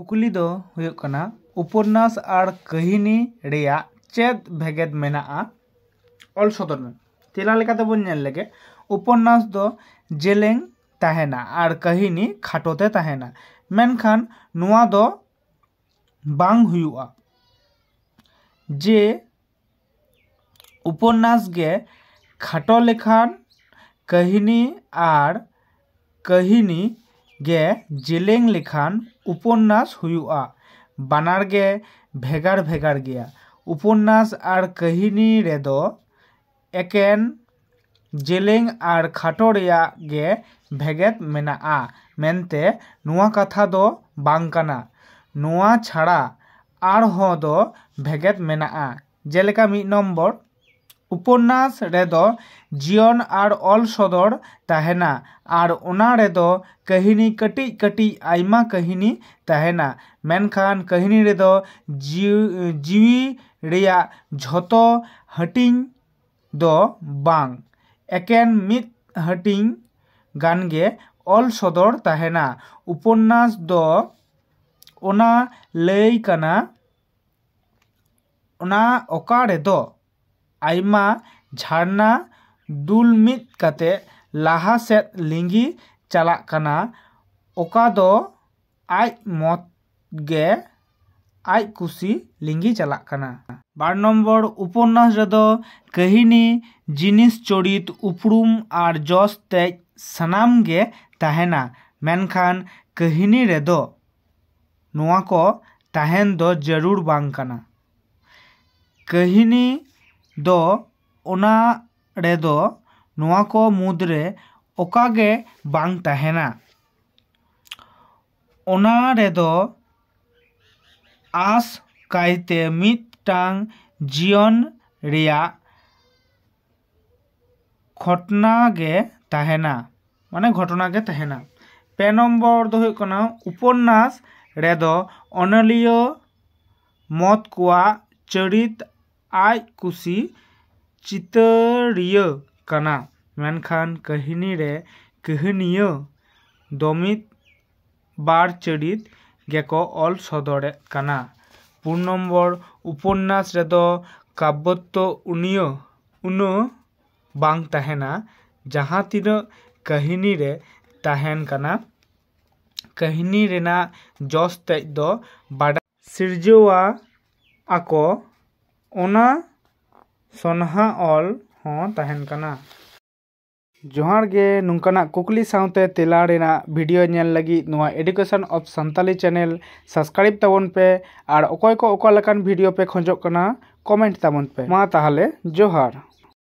कुकली दो हुयुग कना उपन्यास और कहिनी रेया चेद भेगेद मेनाआ ऑल सदर में तेला लेकाते बोन नेल लेगे उपन्यास दो जेलेंग ताहेना और कहिनी खाटोते ताहेना मेनखान नुआ दो बांग हुयुआ जे उपन्यास गे खाटो लेखान कहिनी और कहिनी गे जेलेंग लेखान उपन्यास हुयुआ बानार गे भेगार भेगार गया उपन्यास और कहिनी रेदो एकेन जेलेंग और खाटो रेया गे भेगेद मेनाआ मेनते नुआ कथा दो बांग कना नुआ छाड़ा आरहो दो भेगेद मेनाआ जेलेका मिद नम्बर उपन्यास रेदो जीवन और ऑल सदर ताहेना और ओना रेदो कहिनी कटी कटी आइमा कहिनी ताहेना मेनखान कहिनी रेदो जीवी रेया झोतो हटिंग दो बांग एकेन मिद हटिंग गानगे ऑल सदर ताहेना उपन्यास दो ओना लई कना ओना ओका रेदो आइमा झारना दुल मिद कते लाहा सेट लिंगी चला कना ओका दो आई मत गे आई कुसी लिंगी चला कना। 12 नम्बर उपन्यास रेदो कहिनी जिनिस चोरित उपरूम और जस तेज सनाम गे ताहेना मेनखान कहिनी रेदो नुआ को ताहेन दो जरूर बांग कना कहिनी दो ओना रेदो नुआ को मुद्रे ओकागे बांग ताहेना ओना रेदो आस कायते मिदटांग जीवन रेया घटना गे ताहेना माने घटना गे ताहेना। 5 नम्बर दो हुयुग कना उपन्यास रेदो अनलियो मत कुआ चरित आई कुसी चितरिया कना मेनखान कहिनी रे कहिनिया दमित बार चरित गेको ऑल सदरे कना। 4 नम्बर उपन्यास रेदो काव्यत्व उनो बांग ताहेना जहाँ तीना कहिनी रे ताहेन कना कहिनी रेना जस तेज दो बाडा सिरजवा आको ओना सोनहा ऑल हों ताहेन कना। जोहार गे नुंकाना कुकली साउते तेला रेना वीडियो नेल लगी नोआ education of Santali channel subscribe ताबन पे और ओकोय को ओका लकान वीडियो पे खोजोग कना कमेंट ताबन पे मा ताहले जोहार।